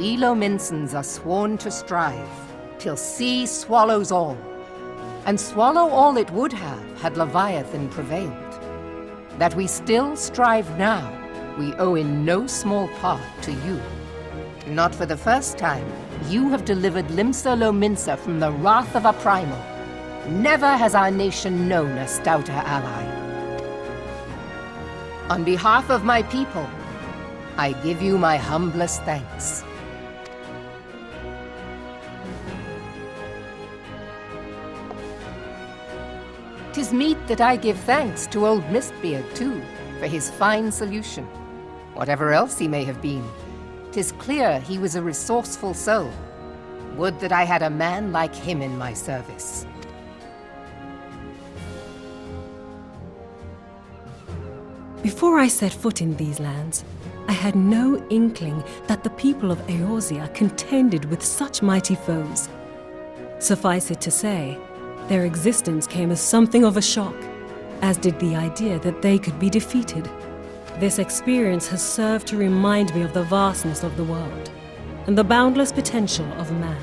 we Lominsons are sworn to strive, till sea swallows all. And swallow all it would have had Leviathan prevailed. That we still strive now, we owe in no small part to you. Not for the first time, you have delivered Limsa Lominsa from the wrath of a primal. Never has our nation known a stouter ally. On behalf of my people, I give you my humblest thanks. 'Tis meet that I give thanks to old Mistbeard, too, for his fine solution. Whatever else he may have been, 'tis clear he was a resourceful soul. Would that I had a man like him in my service. Before I set foot in these lands, I had no inkling that the people of Eorzea contended with such mighty foes. Suffice it to say, their existence came as something of a shock, as did the idea that they could be defeated. This experience has served to remind me of the vastness of the world, and the boundless potential of man.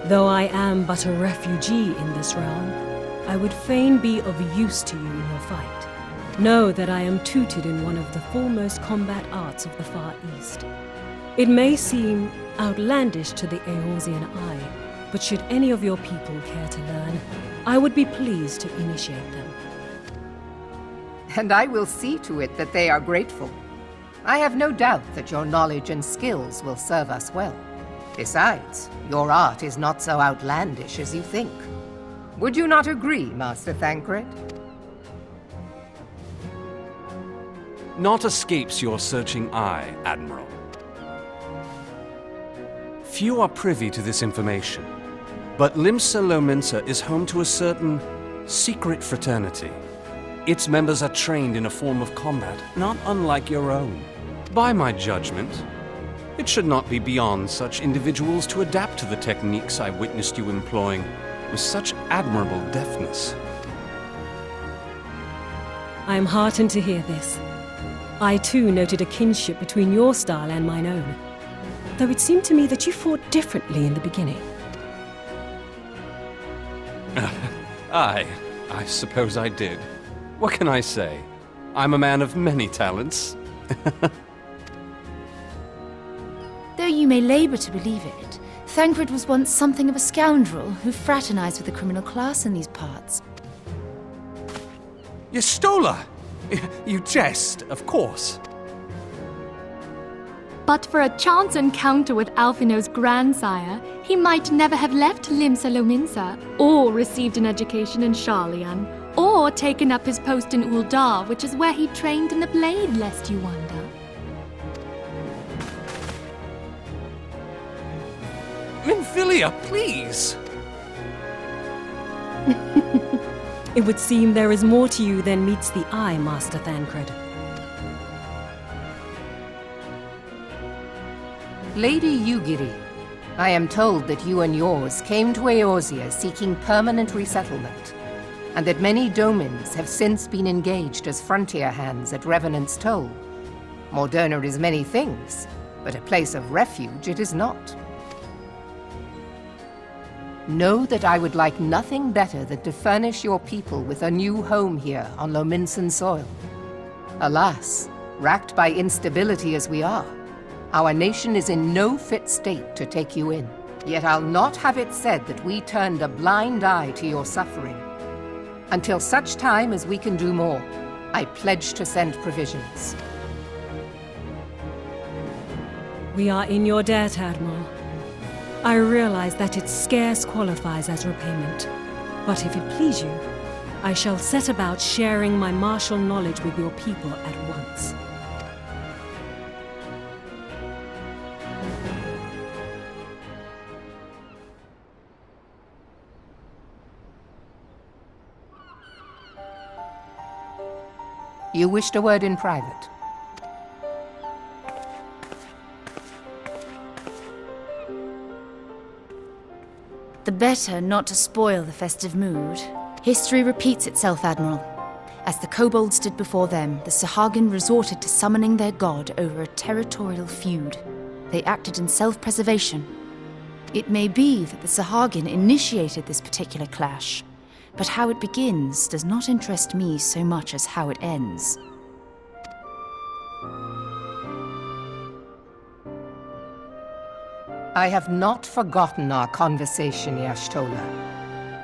Though I am but a refugee in this realm, I would fain be of use to you in your fight. Know that I am tutored in one of the foremost combat arts of the Far East. It may seem outlandish to the Eorzean eye, but should any of your people care to learn, I would be pleased to initiate them. And I will see to it that they are grateful. I have no doubt that your knowledge and skills will serve us well. Besides, your art is not so outlandish as you think. Would you not agree, Master Thancred? Naught escapes your searching eye, Admiral. Few are privy to this information, but Limsa Lominsa is home to a certain secret fraternity. Its members are trained in a form of combat not unlike your own. By my judgment, it should not be beyond such individuals to adapt to the techniques I witnessed you employing with such admirable deftness. I am heartened to hear this. I too noted a kinship between your style and mine own, though it seemed to me that you fought differently in the beginning. I suppose I did. What can I say? I'm a man of many talents. Though you may labor to believe it, Thancred was once something of a scoundrel who fraternized with the criminal class in these parts. Yestola! You jest, of course. But for a chance encounter with Alphino's grandsire, he might never have left Limsa Lominsa, or received an education in Sharlayan, or taken up his post in Uldar, which is where he trained in the blade, lest you wonder. Minfilia, please! It would seem there is more to you than meets the eye, Master Thancred. Lady Yugiri, I am told that you and yours came to Eorzea seeking permanent resettlement, and that many domins have since been engaged as frontier hands at Revenant's Toll. Moderna is many things, but a place of refuge it is not. Know that I would like nothing better than to furnish your people with a new home here on Lominsan soil. Alas, racked by instability as we are, our nation is in no fit state to take you in. Yet I'll not have it said that we turned a blind eye to your suffering. Until such time as we can do more, I pledge to send provisions. We are in your debt, Admiral. I realize that it scarce qualifies as repayment, but if it please you, I shall set about sharing my martial knowledge with your people at once. You wished a word in private. The better not to spoil the festive mood. History repeats itself, Admiral. As the kobolds did before them, the Sahagin resorted to summoning their god over a territorial feud. They acted in self-preservation. It may be that the Sahagin initiated this particular clash, but how it begins does not interest me so much as how it ends. I have not forgotten our conversation, Y'ashtola.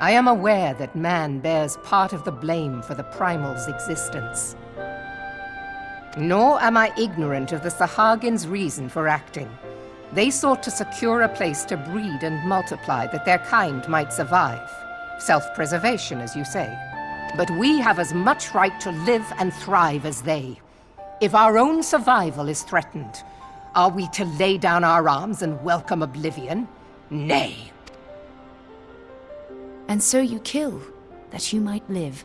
I am aware that man bears part of the blame for the Primal's existence. Nor am I ignorant of the Sahagin's reason for acting. They sought to secure a place to breed and multiply that their kind might survive. Self-preservation, as you say. But we have as much right to live and thrive as they. If our own survival is threatened, are we to lay down our arms and welcome oblivion? Nay. And so you kill, that you might live.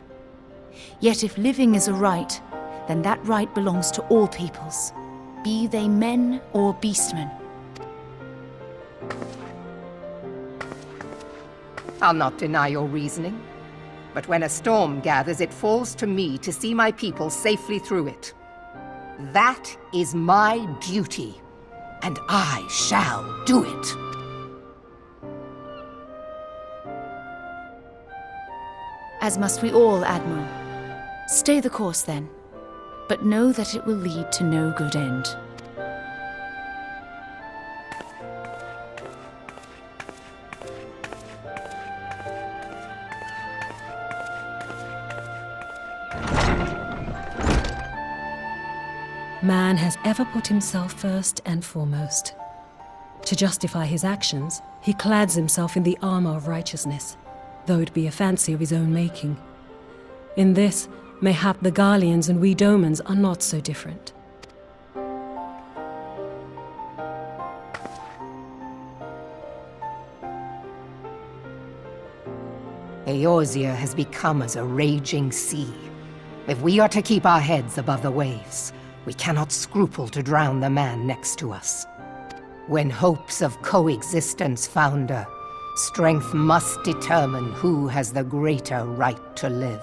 Yet if living is a right, then that right belongs to all peoples, be they men or beastmen. I'll not deny your reasoning. But when a storm gathers, it falls to me to see my people safely through it. That is my duty, and I shall do it. As must we all, Admiral. Stay the course, then. But know that it will lead to no good end. Man has ever put himself first and foremost. To justify his actions, he clads himself in the armor of righteousness, though it be a fancy of his own making. In this, mayhap the Garleans and we Domans are not so different. Eorzea has become as a raging sea. If we are to keep our heads above the waves, we cannot scruple to drown the man next to us. When hopes of coexistence founder, strength must determine who has the greater right to live.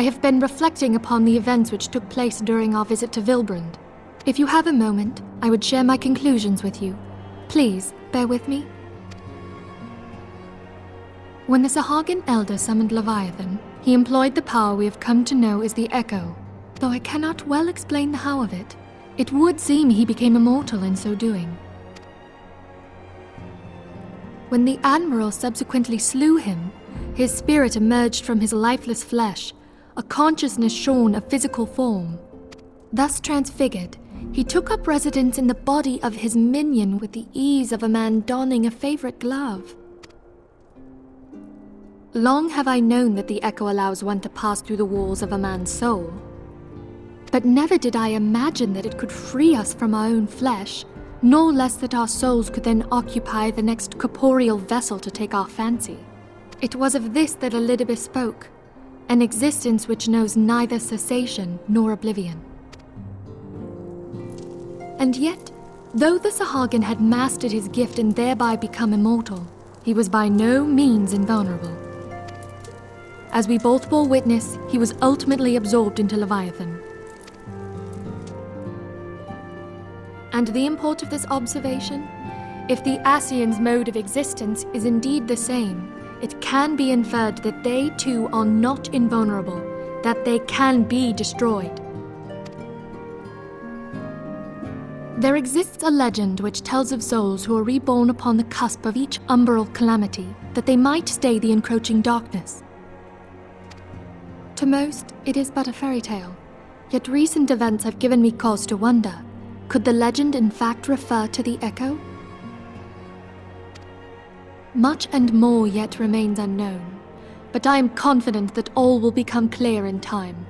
I have been reflecting upon the events which took place during our visit to Vilbrand. If you have a moment, I would share my conclusions with you. Please, bear with me. When the Sahagin Elder summoned Leviathan, he employed the power we have come to know as the Echo. Though I cannot well explain the how of it, it would seem he became immortal in so doing. When the Admiral subsequently slew him, his spirit emerged from his lifeless flesh, a consciousness shorn of physical form. Thus transfigured, he took up residence in the body of his minion with the ease of a man donning a favorite glove. Long have I known that the Echo allows one to pass through the walls of a man's soul. But never did I imagine that it could free us from our own flesh, nor less that our souls could then occupy the next corporeal vessel to take our fancy. It was of this that Elidibus spoke, an existence which knows neither cessation nor oblivion. And yet, though the Sahagin had mastered his gift and thereby become immortal, he was by no means invulnerable. As we both bore witness, he was ultimately absorbed into Leviathan. And the import of this observation? If the Ascians' mode of existence is indeed the same, it can be inferred that they too are not invulnerable, that they can be destroyed. There exists a legend which tells of souls who are reborn upon the cusp of each umbral calamity, that they might stay the encroaching darkness. To most, it is but a fairy tale, yet recent events have given me cause to wonder, could the legend in fact refer to the Echo? Much and more yet remains unknown, but I am confident that all will become clear in time.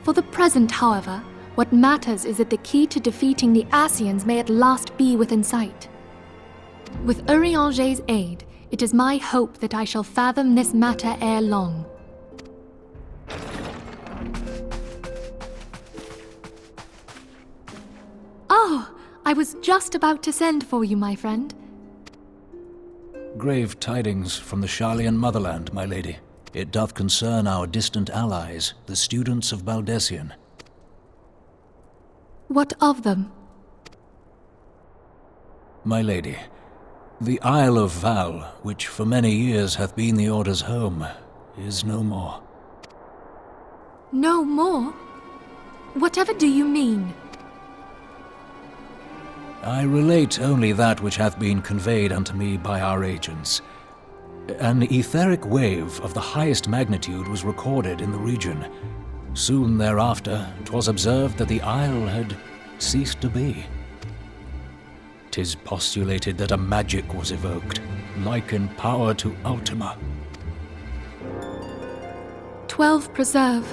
For the present, however, what matters is that the key to defeating the Ascians may at last be within sight. With Urianger's aid, it is my hope that I shall fathom this matter ere long. Oh, I was just about to send for you, my friend. Grave tidings from the Sharlayan motherland, my lady. It doth concern our distant allies, the students of Baldessian. What of them? My lady, the Isle of Val, which for many years hath been the Order's home, is no more. No more? Whatever do you mean? I relate only that which hath been conveyed unto me by our agents. An etheric wave of the highest magnitude was recorded in the region. Soon thereafter, 'twas observed that the isle had ceased to be. 'Tis postulated that a magic was evoked, like in power to Ultima. 12 preserve.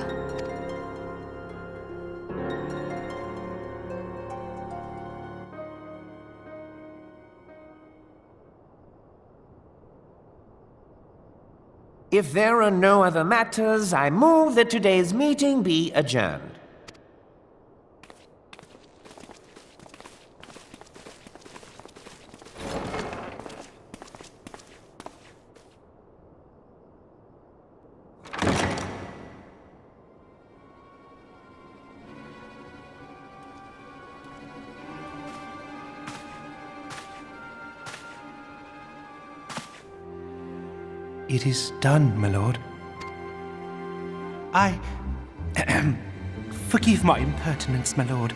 If there are no other matters, I move that today's meeting be adjourned. It is done, my lord. Forgive my impertinence, my lord,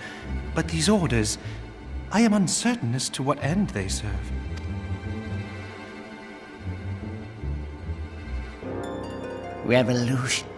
but these orders, I am uncertain as to what end they serve. Revolution.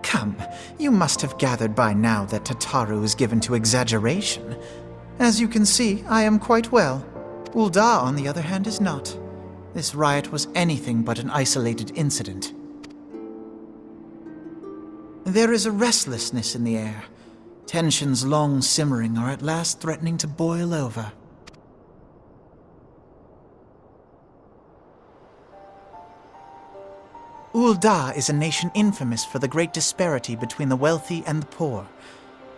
Come, you must have gathered by now that Tataru is given to exaggeration. As you can see, I am quite well. Ul'dah, on the other hand, is not. This riot was anything but an isolated incident. There is a restlessness in the air. Tensions long simmering are at last threatening to boil over. Ul'dah is a nation infamous for the great disparity between the wealthy and the poor.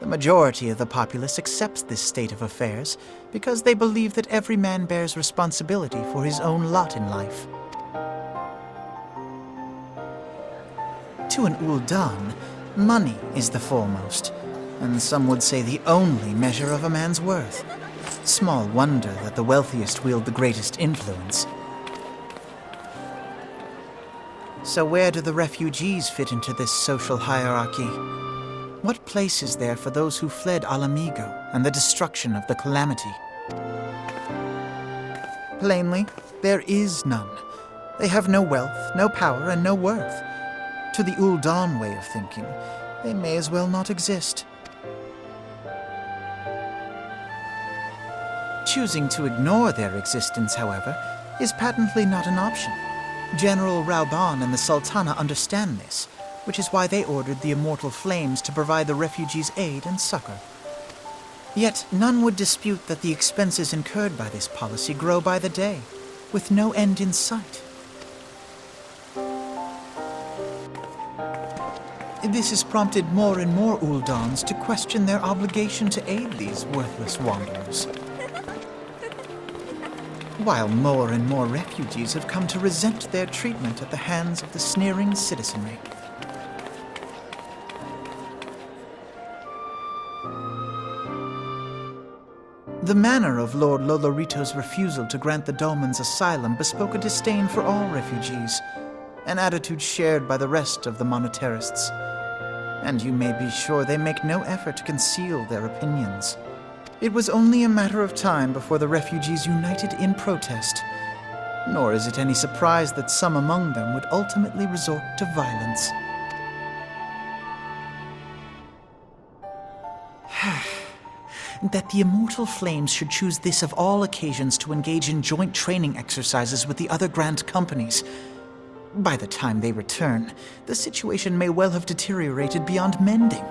The majority of the populace accepts this state of affairs because they believe that every man bears responsibility for his own lot in life. To an Ul'dan, money is the foremost, and some would say the only measure of a man's worth. Small wonder that the wealthiest wield the greatest influence. So where do the refugees fit into this social hierarchy? What place is there for those who fled Alamigo and the destruction of the Calamity? Plainly, there is none. They have no wealth, no power, and no worth. To the Ul'dan way of thinking, they may as well not exist. Choosing to ignore their existence, however, is patently not an option. General Rauban and the Sultana understand this, which is why they ordered the Immortal Flames to provide the refugees aid and succor. Yet none would dispute that the expenses incurred by this policy grow by the day, with no end in sight. This has prompted more and more Uldans to question their obligation to aid these worthless wanderers, while more and more refugees have come to resent their treatment at the hands of the sneering citizenry. The manner of Lord Lolorito's refusal to grant the Dolmens asylum bespoke a disdain for all refugees, an attitude shared by the rest of the monetarists. And you may be sure they make no effort to conceal their opinions. It was only a matter of time before the refugees united in protest, nor is it any surprise that some among them would ultimately resort to violence. That the Immortal Flames should choose this of all occasions to engage in joint training exercises with the other Grand Companies. By the time they return, the situation may well have deteriorated beyond mending.